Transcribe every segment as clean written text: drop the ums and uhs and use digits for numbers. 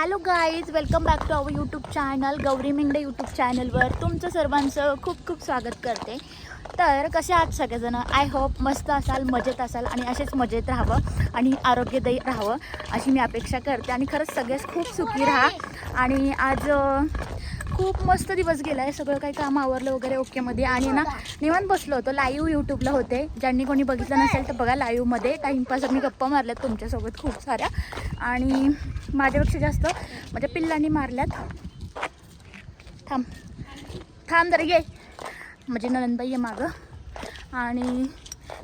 Hello guys, welcome back to our YouTube channel. Gauri Mingade YouTube चॅनलवर तुमचं सर्वांचं खूप खूप स्वागत करते. तर कसे आहात सगळेजण? आय होप मस्त असाल, मजेत असाल आणि असेच मजेत राहावं आणि आरोग्यदायी राहावं अशी मी अपेक्षा करते. आणि खरंच सगळेच खूप सुखी राहा. आणि आज खूप मस्त दिवस गेला आहे. सगळं काही काम आवरलं वगैरे ओकेमध्ये आणि ना निवांत बसलो होतो. लाईव्ह यूट्यूबला होते. ज्यांनी कोणी बघितलं नसेल तर बघा, लाईव्हमध्ये टाईमपास मी गप्पा मारल्यात तुमच्यासोबत खूप साऱ्या. आणि माझ्यापेक्षा जास्त माझ्या पिल्लांनी मारल्यात. थांब थांब जरा ये, म्हणजे ननंदबाई आहे मागं. आणि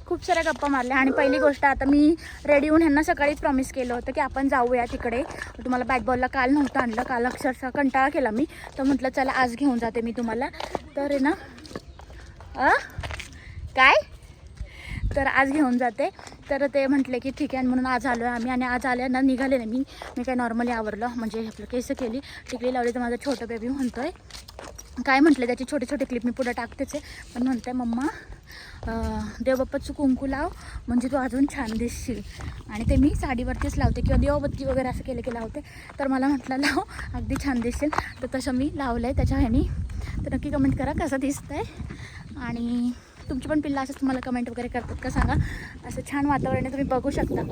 खूप साऱ्या गप्पा मारल्या. आणि पहिली गोष्ट, आता मी रेडी होऊन ह्यांना सकाळीच प्रॉमिस केलं होतं की आपण जाऊया तिकडे. तुम्हाला बॅट बॉलला काल नव्हतं आणलं, काल अक्षरशः कंटाळा केला मी. तर म्हटलं चला आज घेऊन जाते मी तुम्हाला. तर आहे ना काय, तर आज घेऊन जाते. तर ते म्हटले की ठीक आहे, म्हणून आज आलो आहे आम्ही. आणि आज आल्या ना निघाले नाही मी काय नॉर्मली आवरलं, म्हणजे आपलं केस केली, टिकली लावली. तर माझं छोटं बेबी म्हणतो आहे काय म्हटलं, त्याची छोटे छोटे क्लिप मी पुढे टाकतेच आहे. पण म्हणते मम्मा देवबाप्पाचं कुंकू लाव म्हणजे तू अजून छान दिसशील. आणि ते मी साडीवरतीच लावते किंवा देवबत्ती वगैरे असं केलं की लावते. तर मला म्हटलं लाव, अगदी छान दिसशील. तर तसं मी लावलं आहे त्याच्या ह्यानी. तर नक्की कमेंट करा कसं दिसतं आहे. आणि तुमची पण पिल्लं असंच तुम्हाला कमेंट वगैरे करतात का सांगा. असं छान वातावरण आहे, तुम्ही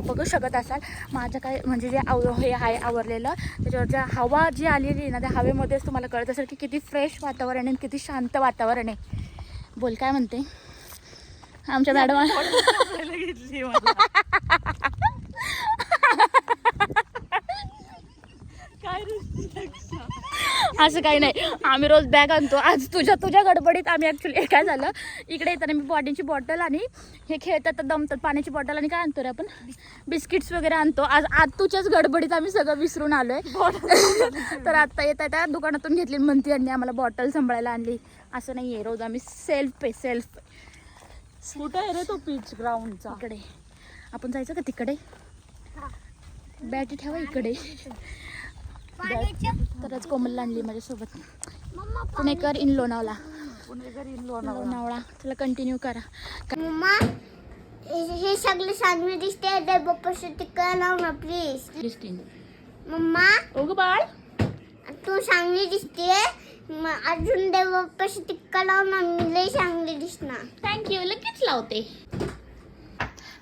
बघू शकत असाल. माझं काय म्हणजे जे हे आहे आवरलेलं, त्याच्यावर ज्या हवा जी आलेली आहे ना, त्या हवेमध्येच तुम्हाला कळत असेल की किती फ्रेश वातावरण आहे, किती शांत वातावरण आहे. बोल काय म्हणते आमच्या मॅडम? घेतली असं काही नाही, आम्ही रोज बॅग आणतो. आज तुझ्या गडबडीत आम्ही ॲक्च्युली काय झालं, इकडे येताना मी पाण्याची बॉटल आणि हे खेळतात दमतात पाण्याची बॉटल आणि काय आणतो रे आपण, बिस्किट्स वगैरे आणतो. आज तुझ्याच गडबडीत आम्ही सगळं विसरून आलोय. तर आत्ता येत त्या दुकानातून घेतली म्हणती यांनी आम्हाला बॉटल सांभाळायला आणली. असं नाही आहे, रोज आम्ही सेल्फ कुठे आहे रे तो पिच ग्राउंडचा? इकडे आपण जायचं का तिकडे? बॅटी ठेवा इकडे. तरच कोमलला आणली माझ्यासोबत. पुणेकर इन लोणावळा. लोणावळा. चला कंटिन्यू करा. मम्मा हे सगळे चांगले दिसते, देवबाप्पाची टिक्का लाव ना प्लीज. मम्मा ओ ग बाळ, तू चांगली दिसते, अजून देवबाप्पाची टिक्का लाव ना, मी लय चांगली दिसणार. थँक्यू, लगेच लावते.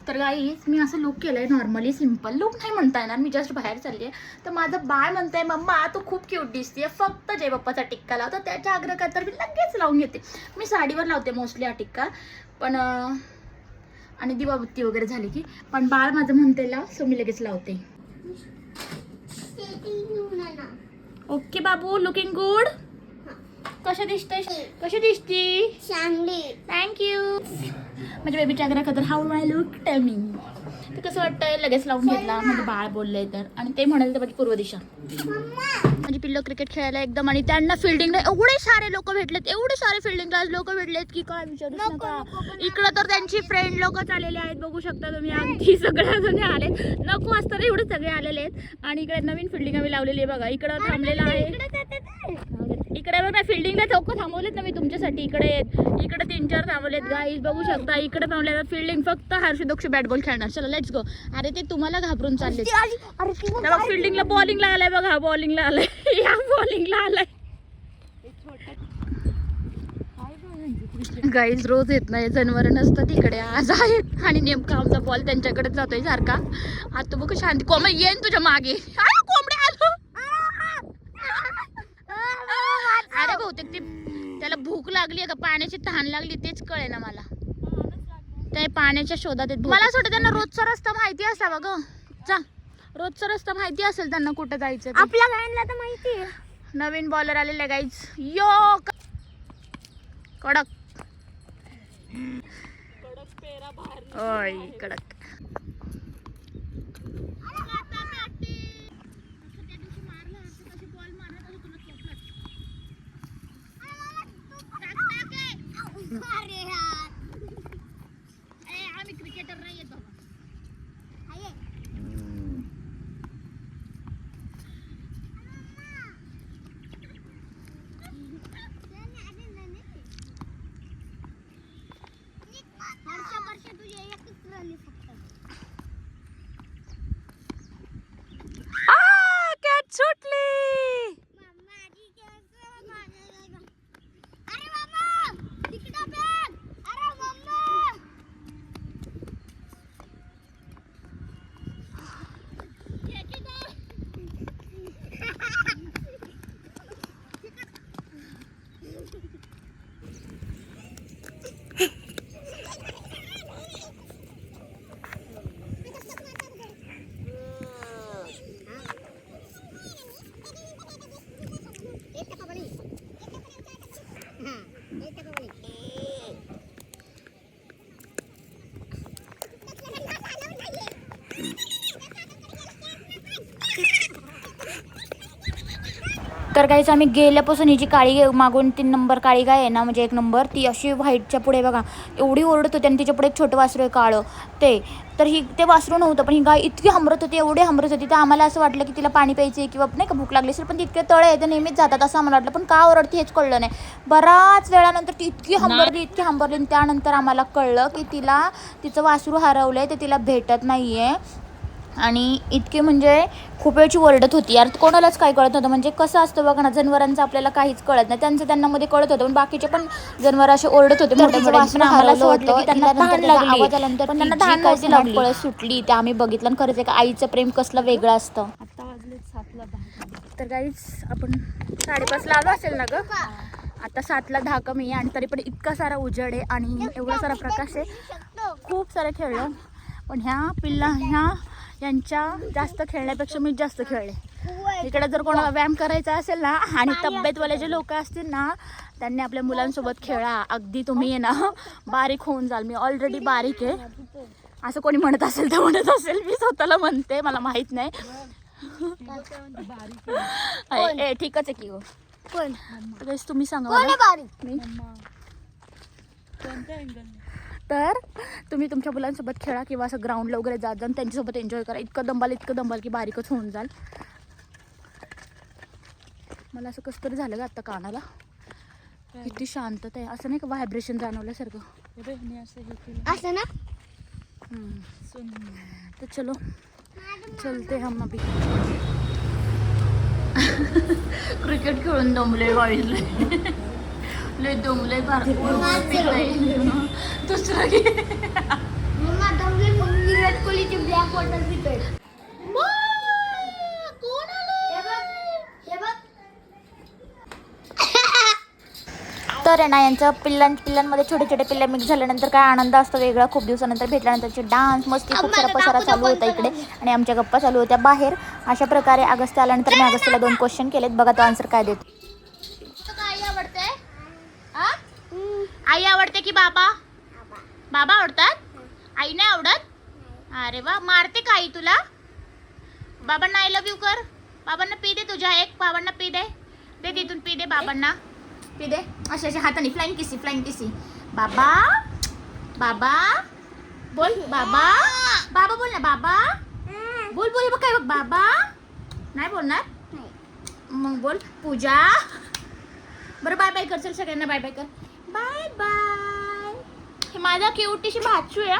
तर गाईज मी असं लुक केलं आहे, नॉर्मली सिम्पल लुक नाही म्हणता येणार, मी जस्ट बाहेर चालली आहे. तर माझं बाळ म्हणतं आहे मम्मा तू खूप क्यूट दिसते, फक्त जय बाप्पाचा टिक्का लाव. तर त्याच्या आग्रह तर मी लगेच लावून घेते. मी साडीवर लावते मोस्टली हा टिक्का, पण आणि दिवाबत्ती वगैरे झाली की. पण बाळ माझं म्हणते लाव, सो मी लगेच लावते. ओके बाबू, लुकिंग गुड. कशी दिसते? चांगली. थँक्यू. म्हणजे बेबीच्या आग्रह तर हाऊ आय लुक टेमिंग. तर कसं वाटतंय, लगेच लावून घेतला. म्हणजे बाळ बोललंय तर. आणि ते म्हणाले तर माझी पूर्व दिशा. म्हणजे पिल्लं क्रिकेट खेळायला एकदम. आणि त्यांना फिल्डिंगला एवढे सारे लोक भेटलेत, एवढे सारे फिल्डिंगला लोक भेटलेत की काय विचारूच नका. इकडं तर त्यांची फ्रेंड लोक आलेले आहेत, बघू शकता तुम्ही. अगदी सगळ्या जण आलेत, नको असताना एवढे सगळे आलेले आहेत. आणि इकडे नवीन फिल्डिंग आम्ही लावलेली आहे बघा. इकडं थांबलेलं आहे, इकडे बघ ना फिल्डिंगला चौक थांबवलेत ना मी तुमच्यासाठी. इकडे 3-4 थांबवलेत गाईज, बघू शकता. इकडे थांबले फिल्डिंग फक्त हर्षदोक्षी बॅट बॉल खेळणार. चला लेट्स गो. अरे ते तुम्हाला घाबरून चालले. फिल्डिंगला बॉलिंगला आलाय बघा, बॉलिंगला आलाय. या बॉलिंगला आलाय गाईज. रोज येत नाही, जनावर नसतं तिकडे, आज आहेत. आणि नेमका आमचा बॉल त्यांच्याकडे जातोय सारखा. आता बघ शांती, कोंबडी येईन तुझ्या मागे. कोंबडी आलो. अरे बहुतेक ते त्याला भूक लागली का पाण्याची तहान लागली तेच कळे ना मला. ते पाण्याच्या शोधात आहेत. मला असं वाटतं त्यांना रोजचा रस्ता माहिती असावा ग. जा, रोजचा रस्ता माहिती असेल त्यांना कुठं जायचं. आपल्या गायला तर माहिती आहे. नवीन बॉलर आलेला गाईज. यो कडक ओय कडक. आम्ही क्रिकेटर नाही येतो. तुझे एकच रन फक्त. तर काहीच आम्ही गेल्यापासून ही जी काळी मागून 3 नंबर काळी गाय आहे ना, म्हणजे 1 नंबर, ती अशी व्हाईटच्या पुढे बघा एवढी ओरडत होती आणि तिच्या पुढे एक छोटं वासरू आहे काळं ते. तर ते वासरू नव्हतं, पण ही गाय इतकी हंबरत होती, एवढी हंबरत होती, तर आम्हाला असं वाटलं की तिला पाणी प्यायचे किंवा नाही का भूक लागली असेल, पण ती इतके तळे आहे तर नेहमीच जातात असं आम्हाला वाटलं, पण का ओरडते हेच कळलं नाही. बराच वेळानंतर ती इतकी हंबरली आणि त्यानंतर आम्हाला कळलं की तिचं वासरू हरवलं आहे, ते तिला भेटत नाही आहे. आणि इतकी म्हणजे खूप वेळची ओरडत होती यार, कोणालाच काही कळत नव्हतं. म्हणजे कसं असतं बघा ना, जनावरांचं आपल्याला काहीच कळत नाही, त्यांचं त्यांना मध्ये कळत होतं, पण बाकीचे पण जनावर असे ओरडत होते मोठे मोठे. पण आम्हाला असं वाटलं की त्यांना तहान लागली, पण त्यांना तहान नव्हती लागली, पळत सुटली. ते आम्ही बघितलं आणि खरंच एक आईचं प्रेम कसलं वेगळं असतं. आता वाजले 7:10. तर काहीच आपण 5:30ला आलो असेल ना ग, आता 7:10 कमी आहे आणि तरी पण इतका सारा उजेड आहे आणि एवढा सारा प्रकाश आहे. खूप सारं खेळलो, पण यांच्या जास्त खेळण्यापेक्षा मी जास्त खेळले. इकडे जर कोणाला व्यायाम करायचा असेल ना आणि तब्येतवाले जे लोक असतील ना, त्यांनी आपल्या मुलांसोबत खेळा. अगदी तुम्ही आहे ना बारीक होऊन जाल. मी ऑलरेडी बारीक आहे, असं कोणी म्हणत असेल तर म्हणत असेल, मी स्वतःला म्हणते, मला माहित नाही. ठीकच आहे की हो. कोण तुम्ही सांगा कोण आहे मला. बारीक? मी कोणत्या अँगल? तर तुम्ही तुमच्या मुलांसोबत खेळा किंवा असं ग्राउंडला वगैरे जात जाऊन त्यांच्यासोबत एन्जॉय करा. इतकं दंबाल की बारीकच होऊन जाल. मला असं कसं तरी झालं ग आता कानाला, किती शांतता आहे, असं नाही का व्हायब्रेशन जाणवल्यासारखं. असं ना. तर चलो चलते हम अभी. क्रिकेट खेळून दमले वाईले, लय दमले दुसरं घे. विराट कोहलीची ब्लॅक वॉटर क्रिकेट. तर आहे ना, यांचं पिल्लांमध्ये छोटे छोटे पिल्ले मिक्स झाल्यानंतर काय आनंद असतो वेगळा. खूप दिवसानंतर भेटल्यानंतरचे डान्स मस्ती खूप सारा पसारा चालू होता इकडे आणि आमच्या गप्पा चालू होत्या बाहेर. अशा प्रकारे अगस्त आल्यानंतर मी अगस्तीला 2 क्वेश्चन केलेत, बघा तो आन्सर काय देतो. आई आवडते? आई आवडते की बाबा? बाबा आवडतात, आई नाही आवडत? अरे वा, मारते का आई तुला? बाबांना आय लव्ह यू कर. बाबांना पी दे तुझ्या एक, बाबांना पी दे, दे तिथून पी दे बाबांना, पी दे. अशा अशा हाताने फ्लाइंग किसी. बाबा बाबा बोल, बाबा बाबा बोल ना, बाबा बोल बोल. बघ काय बघ, बाबा नाही बोलणार मग बोल पूजा. बरं बाय बाय कर, चल सगळ्यांना बाय बाय कर. Bye bye. हे माझा क्यूटीशी भाचू आहे.